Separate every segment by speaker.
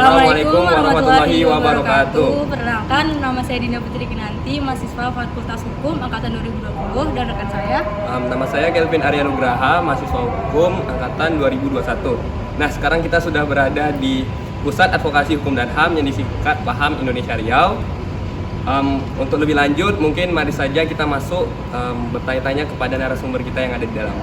Speaker 1: Assalamualaikum warahmatullahi wabarakatuh.
Speaker 2: Perkenalkan, nama saya Dina Putri Kinanti, mahasiswa Fakultas Hukum Angkatan 2020, dan rekan saya.
Speaker 1: Nama saya Kelvin Arya Nugraha, mahasiswa Hukum Angkatan 2021. Nah, sekarang kita sudah berada di Pusat Advokasi Hukum dan HAM yang disingkat PAHAM Indonesia Riau. Untuk lebih lanjut, mungkin mari saja kita masuk bertanya-tanya kepada narasumber kita yang ada di dalam.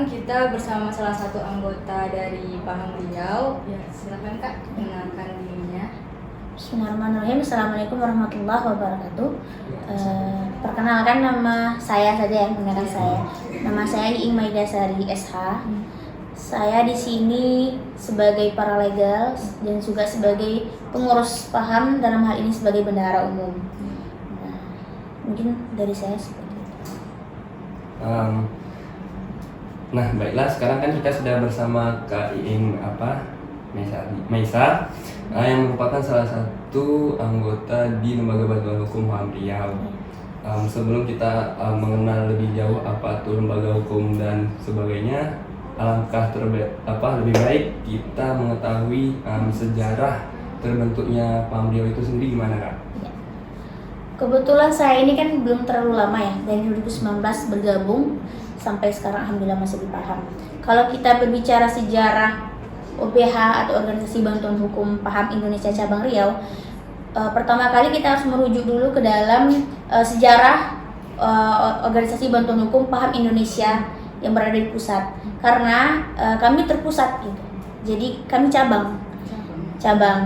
Speaker 2: Kita bersama salah satu anggota dari PAHAM Riau. Ya, silakan Kak, kenalkan dirinya.
Speaker 3: Bismillahirrahmanirrahim. Assalamualaikum warahmatullahi wabarakatuh. Perkenalkan, nama saya saja ya, mengenalkan saya. Nama saya Iing Maidasari SH. Saya di sini sebagai paralegal dan juga sebagai pengurus PAHAM, dalam hal ini sebagai bendahara umum. Nah, mungkin dari saya seperti itu.
Speaker 1: Nah, baiklah, sekarang kan kita sudah bersama Kak Iing Maisa yang merupakan salah satu anggota di Lembaga Bantuan Hukum PAHAM Riau. Sebelum kita mengenal lebih jauh apa itu lembaga hukum dan sebagainya, alangkah lebih baik kita mengetahui sejarah terbentuknya PAHAM Riau itu sendiri gimana, Kak?
Speaker 3: Kebetulan saya ini kan belum terlalu lama ya, dari 2019 bergabung sampai sekarang alhamdulillah masih di PAHAM. Kalau kita berbicara sejarah OBH atau Organisasi Bantuan Hukum PAHAM Indonesia Cabang Riau, pertama kali kita harus merujuk dulu ke dalam sejarah Organisasi Bantuan Hukum PAHAM Indonesia yang berada di pusat. Karena kami terpusat gitu. Jadi kami cabang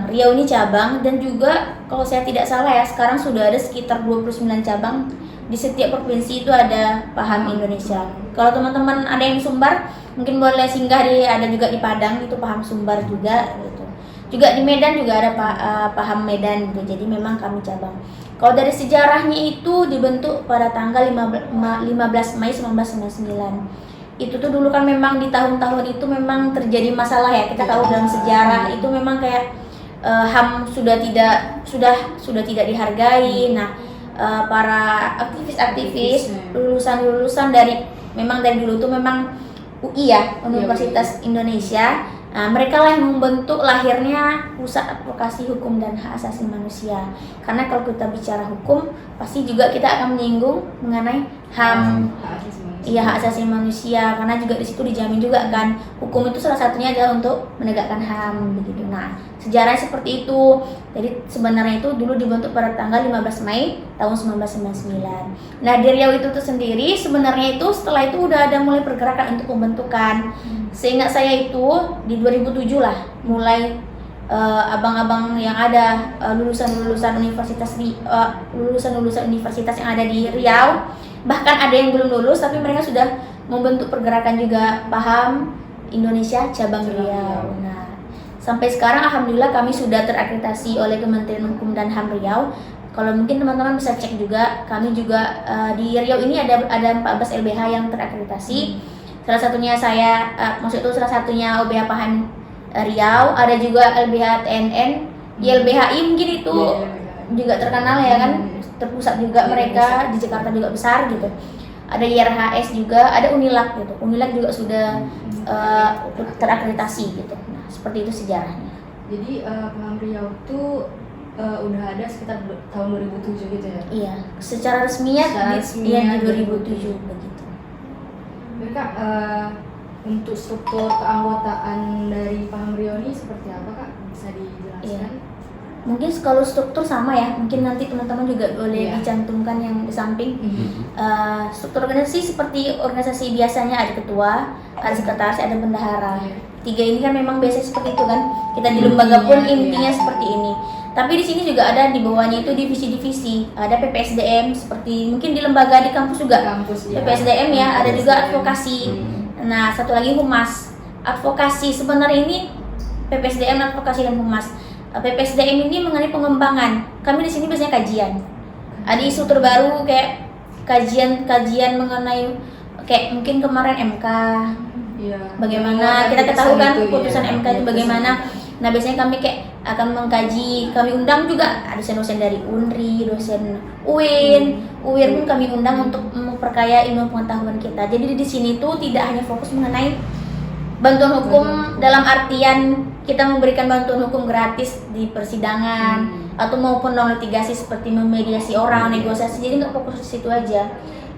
Speaker 3: Riau ini cabang, dan juga kalau saya tidak salah ya, sekarang sudah ada sekitar 29 cabang. Di setiap provinsi itu ada PAHAM Indonesia. Kalau teman-teman ada yang di Sumbar, mungkin boleh singgah ada juga di Padang, itu PAHAM Sumbar juga gitu. Juga di Medan juga ada PAHAM Medan gitu. Jadi memang kami cabang. Kalau dari sejarahnya itu dibentuk pada tanggal 15 Mei 1999. Itu tuh dulu kan memang di tahun-tahun itu memang terjadi masalah ya. Kita tahu dalam sejarah itu memang kayak HAM sudah tidak dihargai. Nah, para aktivis lulusan dari dulu tuh memang UI ya, Universitas Indonesia. Nah, mereka lah yang membentuk lahirnya Pusat Advokasi Hukum dan Hak Asasi Manusia. Karena kalau kita bicara hukum, pasti juga kita akan menyinggung mengenai HAM. Iya, hak asasi manusia, karena juga di situ dijamin juga kan hukum itu salah satunya adalah untuk menegakkan HAM begitu. Nah, sejarahnya seperti itu. Jadi sebenarnya itu dulu dibentuk pada tanggal 15 Mei tahun 1999. Nah, di Riau itu tuh sendiri sebenarnya itu setelah itu udah ada mulai pergerakan untuk pembentukan. Seingat saya itu di 2007 lah mulai abang-abang yang ada lulusan universitas yang ada di Riau, bahkan ada yang belum lulus tapi mereka sudah membentuk pergerakan juga PAHAM Indonesia Cabang Riau. Nah, sampai sekarang alhamdulillah kami sudah terakreditasi oleh Kementerian Hukum dan HAM Riau. Kalau mungkin teman-teman bisa cek juga, kami juga di Riau ini ada 14 LBH yang terakreditasi. Salah satunya saya, salah satunya OBH PAHAM Riau, ada juga LBH TNN, YLBHI mungkin itu juga terkenal ya kan, terpusat juga mereka di Jakarta juga besar gitu. Ada YRHS juga, ada Unilak gitu. Unilak juga sudah terakreditasi gitu. Nah, seperti itu sejarahnya.
Speaker 2: Jadi PAHAM Riau itu udah ada sekitar tahun 2007 gitu ya?
Speaker 3: Iya, secara resminya di 2007 begitu.
Speaker 2: Mereka untuk struktur keanggotaan dari PAHAM Riau ini seperti apa, Kak? Bisa dijelaskan?
Speaker 3: Iya. Mungkin kalau struktur sama ya, mungkin nanti teman-teman juga boleh dicantumkan yang di samping. Struktur organisasi seperti organisasi biasanya, ada ketua, ada sekretaris, ada bendahara. Tiga ini kan memang biasanya seperti itu kan. Kita di lembaga pun intinya seperti ini. Tapi di sini juga ada di bawahnya itu divisi-divisi. Ada PPSDM seperti mungkin di lembaga di kampus juga. PPSDM ya, ada juga advokasi. Nah, satu lagi humas. Advokasi sebenarnya ini PPSDM, advokasi dan humas. PPSDM ini mengenai pengembangan. Kami di sini biasanya kajian. Ada isu terbaru kayak kajian mengenai kayak mungkin kemarin MK. Bagaimana kita ketahui kan putusan MK itu bagaimana Nah biasanya kami kayak akan mengkaji, kami undang juga dosen-dosen dari UNRI, dosen UIN, UIR pun kami undang untuk memperkaya ilmu pengetahuan kita. Jadi di sini tuh tidak hanya fokus mengenai bantuan hukum dalam artian kita memberikan bantuan hukum gratis di persidangan atau maupun non litigasi seperti memediasi orang, negosiasi. Jadi nggak fokus di situ aja.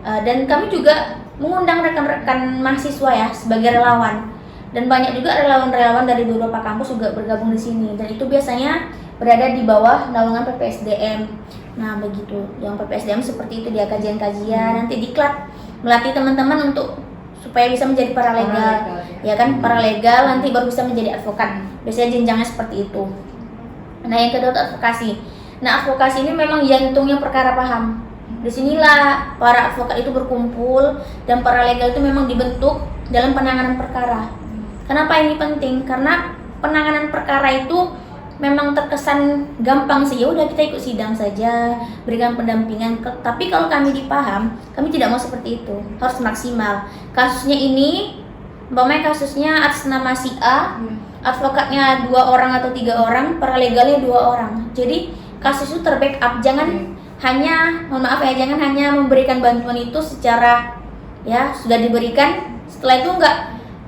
Speaker 3: Dan kami juga mengundang rekan-rekan mahasiswa ya sebagai relawan. Dan banyak juga relawan-relawan dari beberapa kampus juga bergabung di sini. Dan itu biasanya berada di bawah naungan PPSDM. Nah begitu, yang PPSDM seperti itu dia kajian-kajian, nanti diklat melatih teman-teman untuk supaya bisa menjadi paralegal, ya kan, paralegal nanti baru bisa menjadi advokat. Biasanya jenjangnya seperti itu. Nah yang kedua advokasi. Nah advokasi ini memang jantungnya perkara paham. Disinilah para advokat itu berkumpul dan paralegal itu memang dibentuk dalam penanganan perkara. Kenapa ini penting? Karena penanganan perkara itu memang terkesan gampang sih, ya udah kita ikut sidang saja, berikan pendampingan. Tapi kalau kami dipaham, kami tidak mau seperti itu, harus maksimal. Kasusnya ini, umpamanya kasusnya atas nama si A, advokatnya 2 orang atau 3 orang, paralegalnya 2 orang. Jadi kasus itu terbackup, jangan hanya, mohon maaf ya, jangan hanya memberikan bantuan itu secara ya sudah diberikan, setelah itu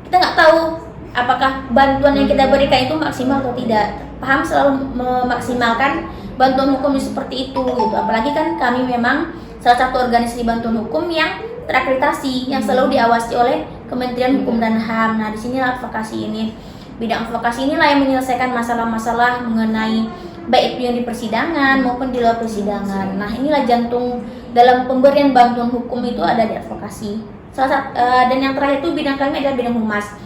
Speaker 3: kita nggak tahu apakah bantuan yang kita berikan itu maksimal atau tidak. Paham selalu memaksimalkan bantuan hukum seperti itu gitu. Apalagi kan kami memang salah satu organisasi bantuan hukum yang terakreditasi, yang selalu diawasi oleh Kementerian Hukum dan HAM. Nah, di sinilah advokasi ini. Bidang advokasi inilah yang menyelesaikan masalah-masalah mengenai baik itu yang di persidangan maupun di luar persidangan. Nah, inilah jantung dalam pemberian bantuan hukum itu ada di advokasi. Dan yang terakhir itu bidang kami adalah bidang humas.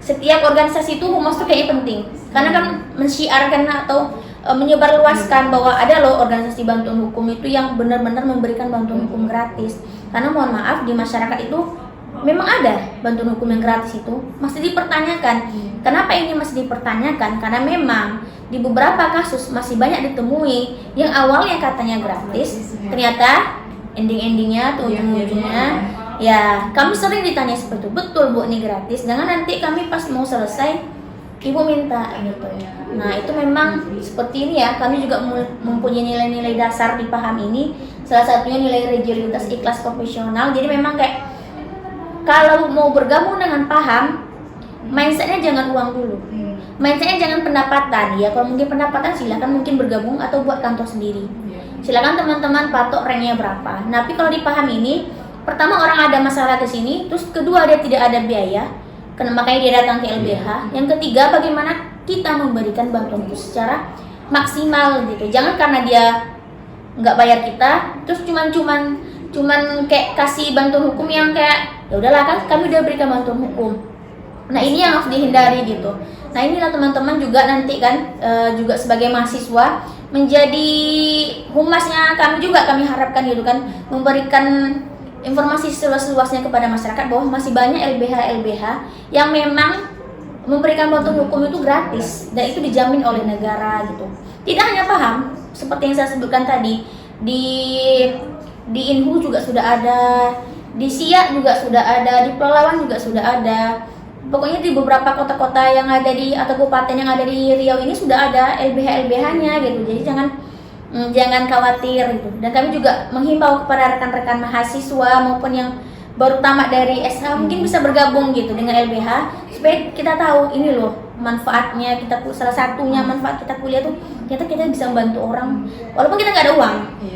Speaker 3: Setiap organisasi itu humas itu kayaknya penting karena kan mensyiarkan atau menyebarluaskan bahwa ada loh organisasi bantuan hukum itu yang benar-benar memberikan bantuan hukum gratis. Karena mohon maaf di masyarakat itu memang ada bantuan hukum yang gratis itu masih dipertanyakan. Kenapa ini masih dipertanyakan? Karena memang di beberapa kasus masih banyak ditemui yang awalnya katanya gratis, ternyata ending-endingnya atau ujung-ujungnya ya kami sering ditanya seperti itu, betul Bu ini gratis, jangan nanti kami pas mau selesai Ibu minta gitu. Nah itu memang seperti ini ya, kami juga mempunyai nilai-nilai dasar di PAHAM ini, salah satunya nilai religiusitas, ikhlas, profesional. Jadi memang kayak kalau mau bergabung dengan PAHAM, mindsetnya jangan uang dulu, mindsetnya jangan pendapatan ya. Kalau mungkin pendapatan silakan mungkin bergabung atau buat kantor sendiri, silakan teman-teman patok ranknya berapa. Nah, tapi kalau di PAHAM ini, pertama orang ada masalah ke sini, terus kedua dia tidak ada biaya, makanya dia datang ke LBH. Yang ketiga bagaimana kita memberikan bantuan itu secara maksimal gitu. Jangan karena dia nggak bayar kita, terus cuman kayak kasih bantuan hukum yang kayak ya udahlah kan kami udah berikan bantuan hukum. Nah ini yang harus dihindari gitu. Nah inilah teman-teman juga nanti kan juga sebagai mahasiswa menjadi humasnya kami harapkan gitu kan, memberikan informasi seluas-luasnya kepada masyarakat bahwa masih banyak LBH yang memang memberikan bantuan hukum itu gratis dan itu dijamin oleh negara gitu. Tidak hanya PAHAM, seperti yang saya sebutkan tadi, di Inhu juga sudah ada, di Siak juga sudah ada, di Pelalawan juga sudah ada. Pokoknya di beberapa kota-kota yang ada di atau kabupaten yang ada di Riau ini sudah ada LBH-nya gitu. Jadi jangan khawatir gitu. Dan kami juga menghimbau kepada rekan-rekan mahasiswa maupun yang baru tamat dari SH mungkin bisa bergabung gitu dengan LBH supaya kita tahu ini loh manfaatnya kita, salah satunya manfaat kita kuliah tuh ternyata kita bisa membantu orang walaupun kita nggak ada uang,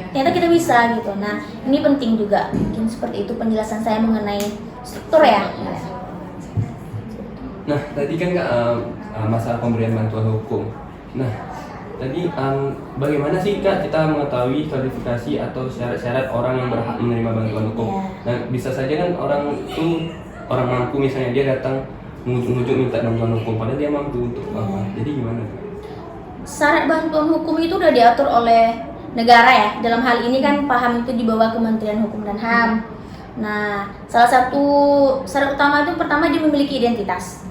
Speaker 3: ternyata kita bisa gitu. Nah ini penting juga, mungkin seperti itu penjelasan saya mengenai struktur ya.
Speaker 1: Nah tadi kan Kak masalah pemberian bantuan hukum. Nah tadi bagaimana sih Kak kita mengetahui kualifikasi atau syarat-syarat orang yang berhak menerima bantuan hukum? Nah bisa saja kan orang itu orang mampu misalnya dia datang mengujuk-ujuk minta bantuan hukum padahal dia mampu untuk apa? Jadi gimana Kak?
Speaker 3: Syarat bantuan hukum itu udah diatur oleh negara ya. Dalam hal ini kan PAHAM itu di bawah Kementerian Hukum dan HAM. Nah salah satu syarat utama itu pertama dia memiliki identitas.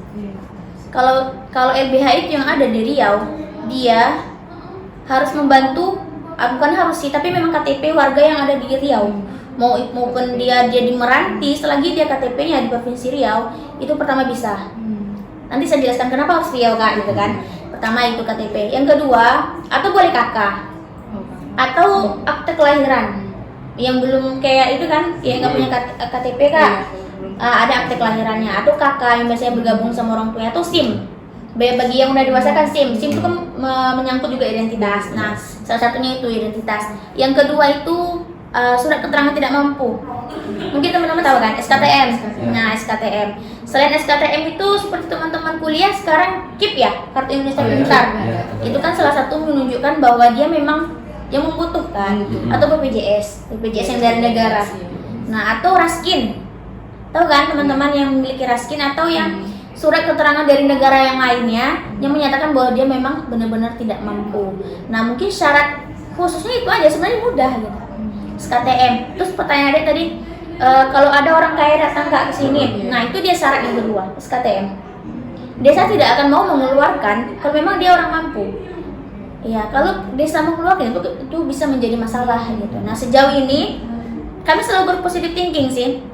Speaker 3: Kalau LBH itu yang ada di Riau, dia harus membantu, bukan harus sih, tapi memang KTP warga yang ada di Riau. Maupun dia di Meranti, selagi dia KTP-nya di Provinsi Riau, itu pertama bisa. Nanti saya jelaskan kenapa harus Riau Kak, gitu kan. Pertama itu KTP. Yang kedua, atau boleh kakak
Speaker 2: Oh, Kak.
Speaker 3: atau akte kelahiran. Yang belum kayak itu kan, yang nggak punya KTP kak. Ada akte kelahirannya atau kakak yang biasanya bergabung sama orang tuanya atau SIM. Bagi yang udah dewasa kan SIM itu kan menyangkut juga identitas. Nah, salah satunya itu identitas. Yang kedua itu surat keterangan tidak mampu. Mungkin teman-teman tahu kan SKTM. Nah, SKTM. Selain SKTM itu seperti teman-teman kuliah sekarang KIP ya, Kartu Indonesia Pintar. Itu kan salah satu menunjukkan bahwa dia memang yang membutuhkan atau BPJS yang dari negara. Nah, atau Raskin. Tahu kan teman-teman yang memiliki Raskin atau yang surat keterangan dari negara yang lainnya yang menyatakan bahwa dia memang benar-benar tidak mampu. Nah, mungkin syarat khususnya itu aja, sebenarnya mudah gitu. SKTM. Terus pertanyaan adik tadi, kalau ada orang kaya datang ke sini, nah itu dia syarat yang kedua, SKTM. Desa tidak akan mau mengeluarkan kalau memang dia orang mampu. Ya, kalau desa mengeluarkan itu bisa menjadi masalah gitu. Nah, sejauh ini kami selalu berpositif thinking sih.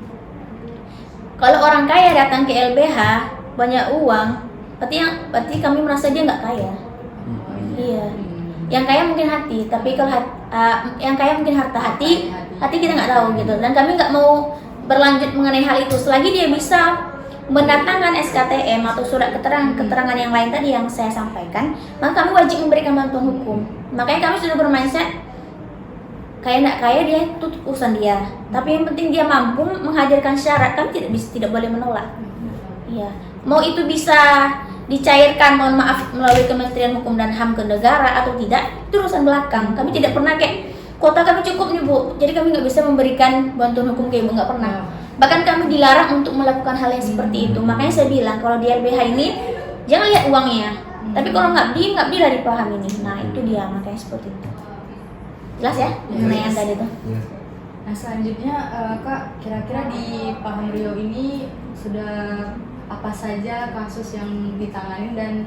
Speaker 3: Kalau orang kaya datang ke LBH banyak uang, berarti kami merasa dia nggak kaya. Iya. Yang kaya mungkin hati, tapi kalau yang kaya mungkin hati kita nggak tahu gitu. Dan kami nggak mau berlanjut mengenai hal itu selagi dia bisa mendatangkan SKTM atau surat keterangan yang lain tadi yang saya sampaikan, maka kami wajib memberikan bantuan hukum. Makanya kami sudah bermindset kaya nggak kaya dia itu urusan dia, tapi yang penting dia mampu menghadirkan syarat, kami tidak boleh menolak. Iya, mau itu bisa dicairkan, mohon maaf, melalui Kementerian Hukum dan HAM ke negara atau tidak, itu urusan belakang. Kami tidak pernah kayak kuota kami cukup nih Bu, jadi kami nggak bisa memberikan bantuan hukum ke Ibu, nggak pernah. Bahkan kami dilarang untuk melakukan hal yang seperti itu. Makanya saya bilang kalau di LBH ini jangan lihat uangnya, tapi kalau ngabdi lah dipahami ini. Nah itu dia, makanya seperti itu. Jelas ya mengenai yang tadi tuh.
Speaker 2: Nah selanjutnya Kak, kira-kira di Paham Rio ini sudah apa saja kasus yang ditangani dan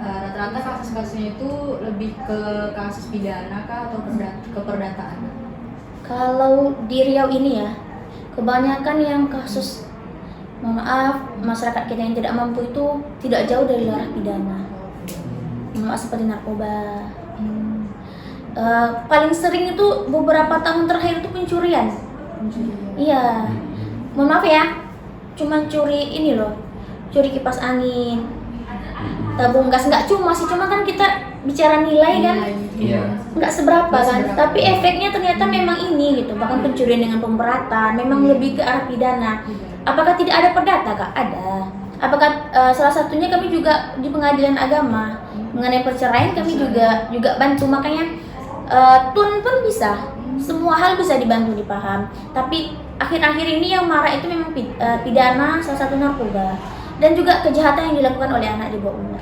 Speaker 2: rata-rata kasus-kasusnya itu lebih ke kasus pidana kah atau keperdataan?
Speaker 3: Kalau di Riau ini ya, kebanyakan yang kasus, mohon maaf, masyarakat kita yang tidak mampu itu tidak jauh dari ranah pidana. Mohon maaf, seperti narkoba. Paling sering itu beberapa tahun terakhir itu pencurian. Iya, mohon maaf ya, cuman curi ini loh, curi kipas angin, tabung gas, nggak cuma kan kita bicara nilai kan, nggak seberapa kan, tapi efeknya ternyata memang ini gitu. Bahkan pencurian dengan pemberatan memang lebih ke arah pidana. Apakah tidak ada perdata Kak? Ada. Apakah salah satunya kami juga di pengadilan agama mengenai perceraian kami juga bantu, makanya tun pun bisa, semua hal bisa dibantu dipaham. Tapi akhir-akhir ini yang marah itu memang pidana, salah satu narkoba, dan juga kejahatan yang dilakukan oleh anak di bawah umur.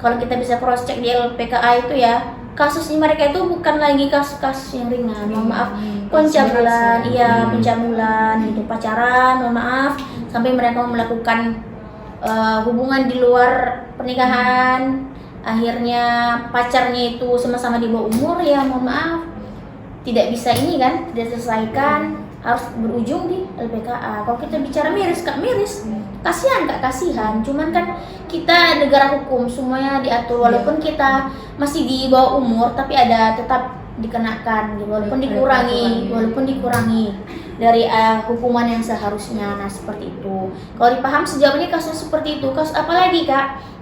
Speaker 3: Kalau kita bisa cross check di LPKA itu ya, kasusnya mereka itu bukan lagi kasus-kasus yang ringan. Mohon maaf, pencabulan, pencabulan, gitu, pacaran, mohon maaf, sampai mereka melakukan hubungan di luar pernikahan, akhirnya pacarnya itu sama-sama di bawah umur, ya mohon maaf, tidak bisa ini kan, tidak selesaikan, harus berujung di LPKA. Kalau kita bicara miris Kak, miris, kasihan Kak, kasihan. Cuman kan kita negara hukum, semuanya diatur, walaupun kita masih di bawah umur, tapi ada tetap dikenakan, walaupun dikurangi dari hukuman yang seharusnya. Nah seperti itu. Kalau dipaham sejauh ini kasus seperti itu. Kasus apa lagi Kak?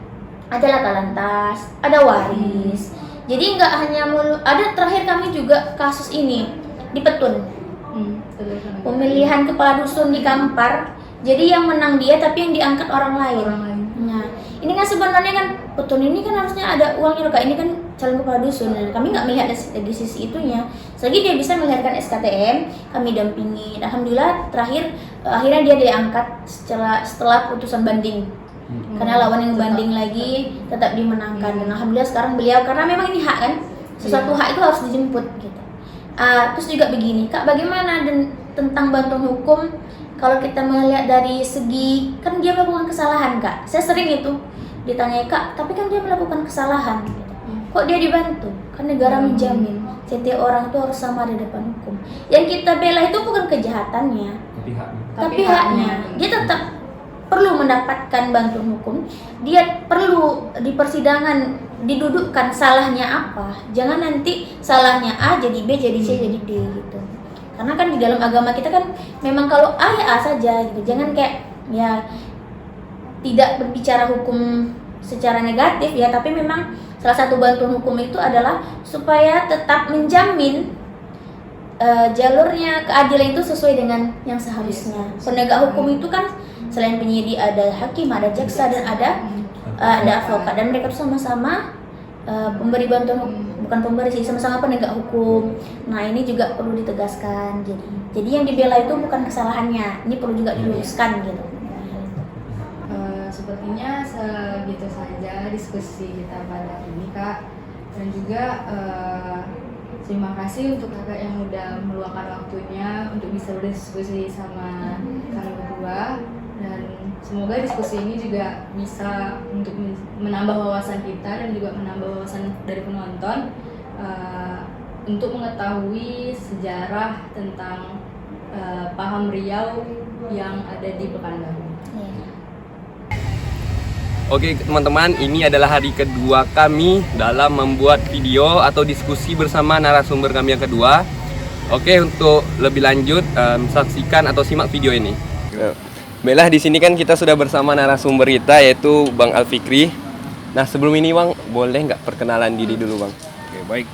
Speaker 3: Ada laka lantas, ada waris. Jadi nggak hanya ada terakhir kami juga kasus ini di Petun. Pemilihan kepala dusun di Kampar. Jadi yang menang dia tapi yang diangkat orang lain. Nah, ini kan sebenarnya kan Petun ini kan harusnya ada uangnya loh Kak. Ini kan calon kepala dusun. Dan kami nggak melihat dari sisi itunya. Selagi dia bisa melahirkan SKTM, kami dampingi. Alhamdulillah terakhir akhirnya dia diangkat setelah putusan banding. Karena lawan yang banding lagi tetap dimenangkan. Dan alhamdulillah sekarang beliau, karena memang ini hak kan, sesuatu hak itu harus dijemput gitu. Terus juga begini Kak, bagaimana tentang bantuan hukum kalau kita melihat dari segi, kan dia melakukan kesalahan Kak. Saya sering itu ditanyai Kak, tapi kan dia melakukan kesalahan gitu. Kok dia dibantu? Kan negara menjamin setiap orang itu harus sama di depan hukum. Yang kita bela itu bukan kejahatannya, tapi haknya. Dia tetap perlu mendapatkan bantuan hukum, dia perlu di persidangan didudukkan salahnya apa. Jangan nanti salahnya A jadi B jadi C jadi D gitu. Karena kan di dalam agama kita kan memang kalau A ya A saja gitu. Jangan kayak ya tidak berbicara hukum secara negatif ya, tapi memang salah satu bantuan hukum itu adalah supaya tetap menjamin jalurnya keadilan itu sesuai dengan yang seharusnya. Penegak hukum itu kan selain penyidik ada hakim, ada jaksa dan ada advokat, dan mereka itu sama-sama pemberi bantuan, bukan pemberi sih, sama-sama penegak hukum. Nah ini juga perlu ditegaskan. Jadi yang dibela itu bukan kesalahannya, ini perlu juga diluruskan gitu.
Speaker 2: Sepertinya segitu saja diskusi kita pada hari ini Kak, dan juga terima kasih untuk Kakak yang udah meluangkan waktunya untuk bisa berdiskusi sama kami berdua, dan semoga diskusi ini juga bisa untuk menambah wawasan kita dan juga menambah wawasan dari penonton untuk mengetahui sejarah tentang Paham Riau yang ada di Pekanbaru.
Speaker 1: Oke teman-teman, ini adalah hari kedua kami dalam membuat video atau diskusi bersama narasumber kami yang kedua. Oke, untuk lebih lanjut saksikan atau simak video ini. Baiklah, di sini kan kita sudah bersama narasumber kita yaitu Bang Alfikri. Nah sebelum ini Bang, boleh nggak perkenalan diri dulu Bang?
Speaker 4: Oke, baik.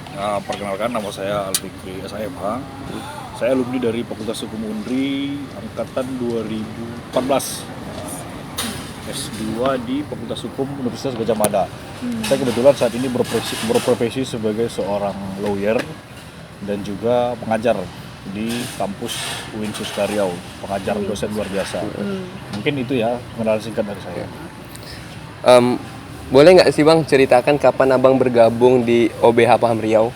Speaker 4: Perkenalkan, nama saya Alfikri SMH. Saya alumni dari Fakultas Hukum UNRI angkatan 2014. S2 di Fakultas Hukum Universitas Gadjah Mada. Saya kebetulan saat ini berprofesi sebagai seorang lawyer dan juga pengajar di kampus UIN Suska Riau, pengajar dosen luar biasa. Mungkin itu ya pengenalan singkat dari saya.
Speaker 1: Boleh nggak sih Bang ceritakan kapan Abang bergabung di OBH Paham Riau?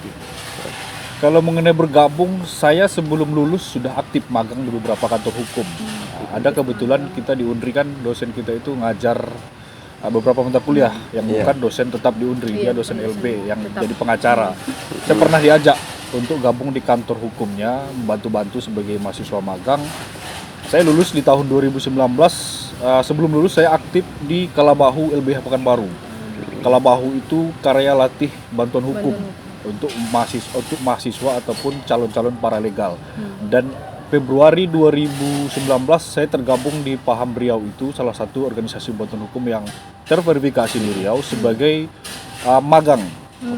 Speaker 4: Kalau mengenai bergabung, saya sebelum lulus sudah aktif magang di beberapa kantor hukum. Ada kebetulan kita di UNRI kan dosen kita itu ngajar beberapa mata kuliah yang bukan dosen tetap di UNRI, dia dosen LB yang jadi pengacara. Saya pernah diajak untuk gabung di kantor hukumnya, membantu-bantu sebagai mahasiswa magang. Saya lulus di tahun 2019, sebelum lulus saya aktif di Kalabahu LBH Pekanbaru. Kalabahu itu karya latih bantuan hukum untuk mahasiswa ataupun calon-calon paralegal. Dan Februari 2019 saya tergabung di Paham Riau, itu salah satu organisasi bantuan hukum yang terverifikasi di Riau sebagai magang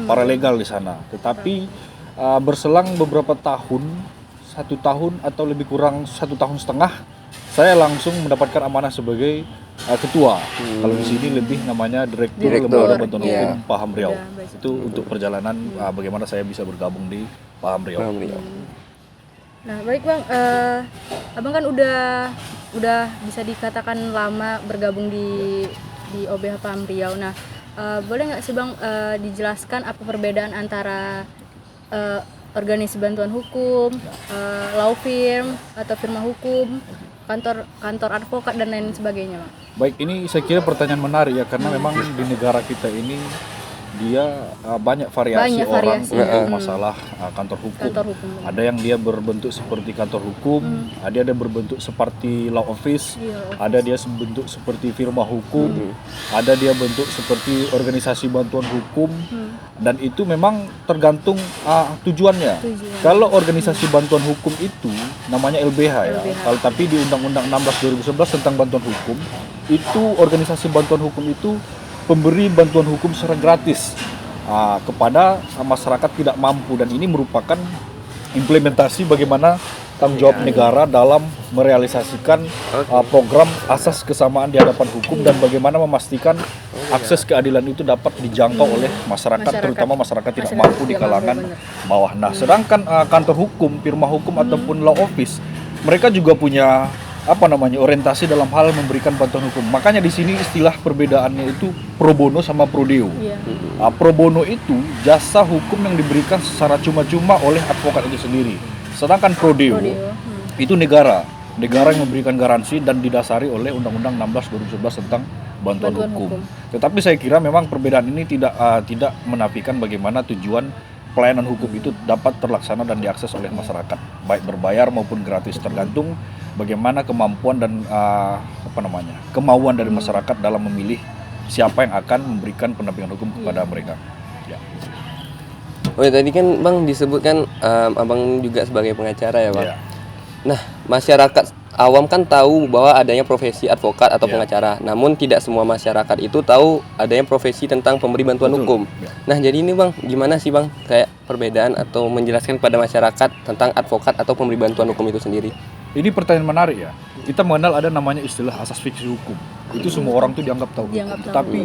Speaker 4: paralegal di sana. Tetapi berselang beberapa tahun, 1 tahun atau lebih kurang 1 tahun setengah, saya langsung mendapatkan amanah sebagai ketua. Kalau di sini lebih namanya direktur Lembaga Bantuan Hukum Paham Riau. Itu untuk perjalanan bagaimana saya bisa bergabung di Paham Riau.
Speaker 2: Nah baik Bang, Abang kan udah bisa dikatakan lama bergabung di OBH Paham Riau. Nah boleh nggak sih Bang dijelaskan apa perbedaan antara organisasi bantuan hukum, law firm atau firma hukum, kantor advokat dan lain sebagainya Bang?
Speaker 4: Baik, ini saya kira pertanyaan menarik ya, karena memang di negara kita ini dia banyak variasi orang untuk masalah kantor hukum. Ada yang dia berbentuk seperti kantor hukum, ada yang berbentuk seperti law office, ada dia bentuk seperti firma hukum, ada dia bentuk seperti organisasi bantuan hukum, dan itu memang tergantung tujuannya. Kalau organisasi bantuan hukum itu namanya LBH ya, kalau tapi di Undang-Undang 16 2011 tentang bantuan hukum, itu organisasi bantuan hukum itu pemberi bantuan hukum secara gratis kepada masyarakat tidak mampu, dan ini merupakan implementasi bagaimana tanggung jawab negara dalam merealisasikan program asas kesamaan di hadapan hukum dan bagaimana memastikan akses keadilan itu dapat dijangkau oleh masyarakat, terutama masyarakat tidak mampu di kalangan bawah. Nah, sedangkan kantor hukum, firma hukum ataupun law office, mereka juga punya orientasi dalam hal memberikan bantuan hukum. Makanya di sini istilah perbedaannya itu pro bono sama pro deo. Pro bono itu jasa hukum yang diberikan secara cuma-cuma oleh advokat itu sendiri. Sedangkan pro deo itu negara yang memberikan garansi dan didasari oleh Undang-Undang 16 2011 tentang bantuan hukum. Tetapi saya kira memang perbedaan ini tidak menafikan bagaimana tujuan pelayanan hukum itu dapat terlaksana dan diakses oleh masyarakat, baik berbayar maupun gratis, tergantung bagaimana kemampuan dan kemauan dari masyarakat dalam memilih siapa yang akan memberikan pendampingan hukum kepada mereka. Ya.
Speaker 1: Oh ya, tadi kan Bang disebutkan Abang juga sebagai pengacara ya Bang.
Speaker 4: Ya.
Speaker 1: Nah, masyarakat awam kan tahu bahwa adanya profesi advokat atau
Speaker 4: Ya.
Speaker 1: pengacara. Namun tidak semua masyarakat itu tahu adanya profesi tentang pemberi bantuan
Speaker 4: Betul.
Speaker 1: hukum.
Speaker 4: Ya.
Speaker 1: Nah, jadi ini Bang, gimana sih Bang kayak perbedaan atau menjelaskan kepada masyarakat tentang advokat atau pemberi bantuan hukum itu sendiri?
Speaker 4: Ini pertanyaan menarik ya. Kita mengenal ada namanya istilah asas fiksi hukum. Itu semua orang tuh dianggap tahu.
Speaker 3: Dianggap tahu.
Speaker 4: Tapi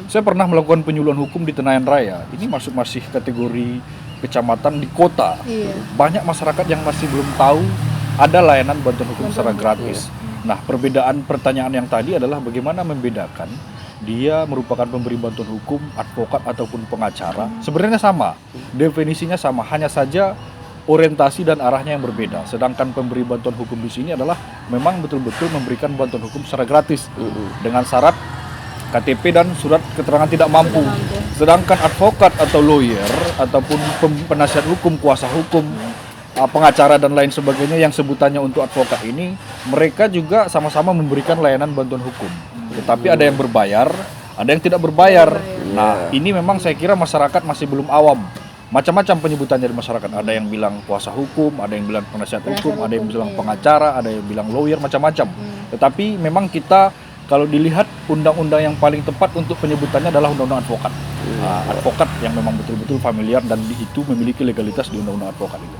Speaker 4: saya pernah melakukan penyuluhan hukum di Tenayan Raya. Ini masih kategori kecamatan di kota.
Speaker 3: Iya.
Speaker 4: Banyak masyarakat yang masih belum tahu ada layanan bantuan hukum secara gratis. Nah, perbedaan pertanyaan yang tadi adalah bagaimana membedakan dia merupakan pemberi bantuan hukum, advokat ataupun pengacara. Sebenarnya sama, definisinya sama, hanya saja orientasi dan arahnya yang berbeda. Sedangkan pemberi bantuan hukum di sini adalah memang betul-betul memberikan bantuan hukum secara gratis dengan syarat KTP dan surat keterangan tidak mampu. Sedangkan advokat atau lawyer ataupun penasihat hukum, kuasa hukum, pengacara dan lain sebagainya yang sebutannya untuk advokat ini, mereka juga sama-sama memberikan layanan bantuan hukum. Tetapi ada yang berbayar, ada yang tidak berbayar. Nah, ini memang saya kira masyarakat masih belum awam. Macam-macam penyebutannya di masyarakat. Ada yang bilang kuasa hukum, ada yang bilang penasihat hukum, ada yang bilang pengacara, ada yang bilang lawyer, macam-macam. Tetapi memang kita kalau dilihat undang-undang yang paling tepat untuk penyebutannya adalah undang-undang advokat. Advokat yang memang betul-betul familiar dan itu memiliki legalitas di undang-undang advokat itu.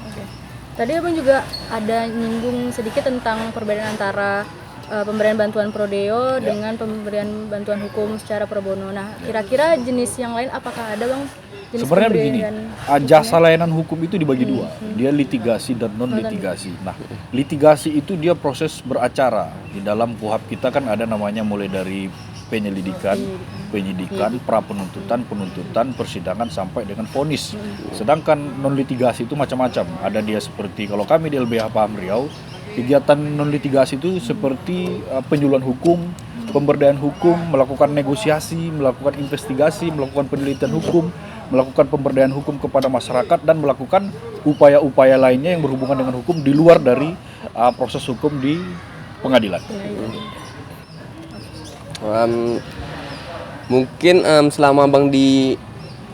Speaker 5: Oke. Tadi Abang juga ada nyinggung sedikit tentang perbedaan antara pemberian bantuan prodeo dengan pemberian bantuan hukum secara pro bono. Nah, kira-kira jenis yang lain apakah ada Bang? Jenis
Speaker 4: Sebenarnya begini,
Speaker 5: pemberian
Speaker 4: jasa layanan hukum itu dibagi dua, dia litigasi dan non litigasi. Nah, litigasi itu dia proses beracara. Di dalam KUHP kita kan ada namanya mulai dari penyelidikan, penyidikan, pra penuntutan, penuntutan, persidangan sampai dengan vonis. Sedangkan non litigasi itu macam-macam. Ada dia seperti kalau kami di LBH Paham Riau, kegiatan non litigasi itu seperti penyuluhan hukum, pemberdayaan hukum, melakukan negosiasi, melakukan investigasi, melakukan penelitian hukum, melakukan pemberdayaan hukum kepada masyarakat dan melakukan upaya-upaya lainnya yang berhubungan dengan hukum di luar dari proses hukum di pengadilan.
Speaker 1: Mungkin selama Bang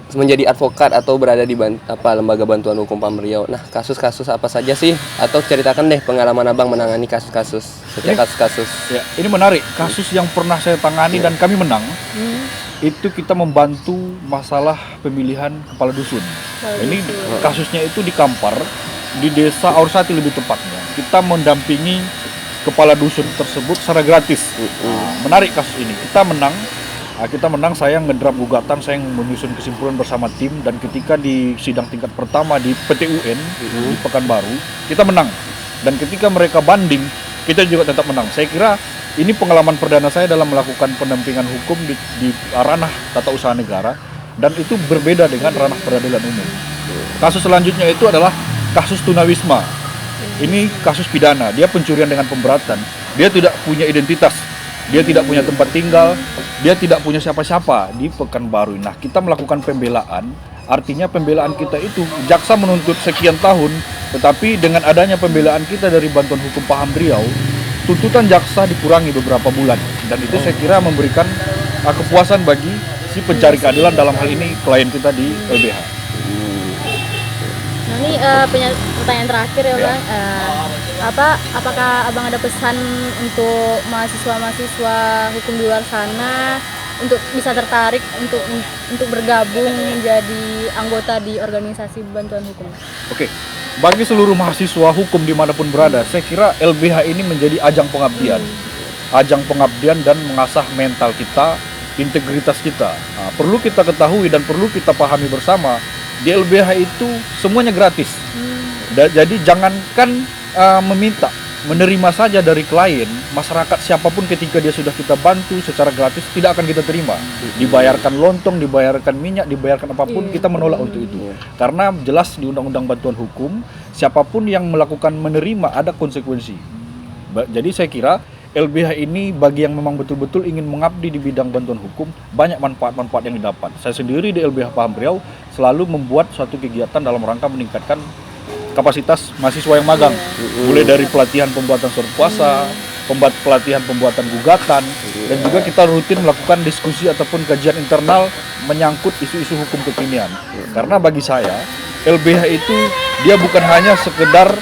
Speaker 1: menjadi advokat atau berada di lembaga bantuan hukum Paham Riau. Nah, kasus-kasus apa saja sih? Atau ceritakan deh pengalaman Abang menangani kasus-kasus, setiap kasus-kasus.
Speaker 4: Ya, ini menarik. Kasus yang pernah saya tangani dan kami menang, itu kita membantu masalah pemilihan kepala dusun. Ini kasusnya itu di Kampar, di desa Aursati lebih tepatnya. Kita mendampingi kepala dusun tersebut secara gratis. Menarik kasus ini. Kita menang, saya ngedrap gugatan, saya menyusun kesimpulan bersama tim, dan ketika di sidang tingkat pertama di PTUN di Pekanbaru, kita menang. Dan ketika mereka banding, kita juga tetap menang. Saya kira ini pengalaman perdana saya dalam melakukan pendampingan hukum di ranah tata usaha negara, dan itu berbeda dengan ranah peradilan umum. Kasus selanjutnya itu adalah kasus tunawisma. Ini kasus pidana, dia pencurian dengan pemberatan, dia tidak punya identitas, dia tidak punya tempat tinggal, dia tidak punya siapa-siapa di Pekanbaru. Nah, kita melakukan pembelaan, artinya pembelaan kita itu jaksa menuntut sekian tahun, tetapi dengan adanya pembelaan kita dari Bantuan Hukum Paham Riau, tuntutan jaksa dikurangi beberapa bulan, dan itu saya kira memberikan kepuasan bagi si pencari keadilan, dalam hal ini klien kita di LBH.
Speaker 5: Nah, ini pertanyaan terakhir ya Bang. Apakah Abang ada pesan untuk mahasiswa-mahasiswa hukum di luar sana untuk bisa tertarik untuk bergabung menjadi anggota di organisasi bantuan hukum?
Speaker 4: Oke, bagi seluruh mahasiswa hukum dimanapun berada, saya kira LBH ini menjadi ajang pengabdian dan mengasah mental kita, integritas kita. Nah, perlu kita ketahui dan perlu kita pahami bersama, di LBH itu semuanya gratis. Jadi jangankan menerima saja dari klien, masyarakat siapapun ketika dia sudah kita bantu secara gratis tidak akan kita terima. Dibayarkan lontong, dibayarkan minyak, dibayarkan apapun, kita menolak untuk itu. Karena jelas di Undang-Undang Bantuan Hukum, siapapun yang melakukan menerima ada konsekuensi. Jadi saya kira LBH ini bagi yang memang betul-betul ingin mengabdi di bidang bantuan hukum, banyak manfaat-manfaat yang didapat. Saya sendiri di LBH Paham Riau selalu membuat suatu kegiatan dalam rangka meningkatkan kapasitas mahasiswa yang magang. Mulai dari pelatihan pembuatan surat kuasa, pelatihan pembuatan gugatan, dan juga kita rutin melakukan diskusi ataupun kajian internal menyangkut isu-isu hukum kekinian. Karena bagi saya, LBH itu dia bukan hanya sekedar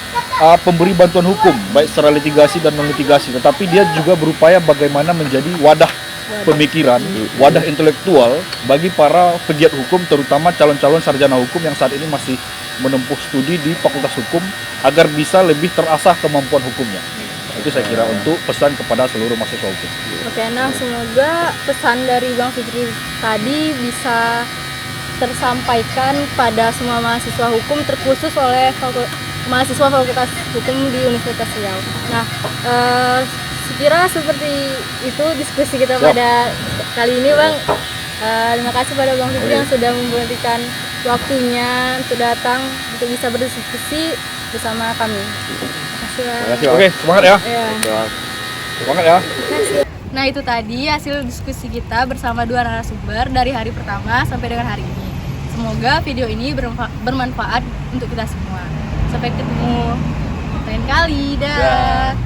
Speaker 4: pemberi bantuan hukum, baik secara litigasi dan non-litigasi, tetapi dia juga berupaya bagaimana menjadi wadah pemikiran, wadah intelektual bagi para pegiat hukum, terutama calon-calon sarjana hukum yang saat ini masih menempuh studi di Fakultas Hukum agar bisa lebih terasah kemampuan hukumnya. Itu saya kira untuk pesan kepada seluruh mahasiswa hukum.
Speaker 5: Oke, nah semoga pesan dari Bang Fikri tadi bisa tersampaikan pada semua mahasiswa hukum, terkhusus oleh mahasiswa Fakultas Hukum di Universitas Riau. Nah, sekira seperti itu diskusi kita pada kali ini, Bang. Terima kasih pada Bang Fikri yang sudah memberikan waktunya untuk datang untuk bisa berdiskusi bersama kami. Terima kasih, Bang.
Speaker 4: Oke, semangat ya. Semangat ya.
Speaker 2: Nah, itu tadi hasil diskusi kita bersama dua narasumber dari hari pertama sampai dengan hari ini. Semoga video ini bermanfaat untuk kita semua. Sampai ketemu lain kali. Dah.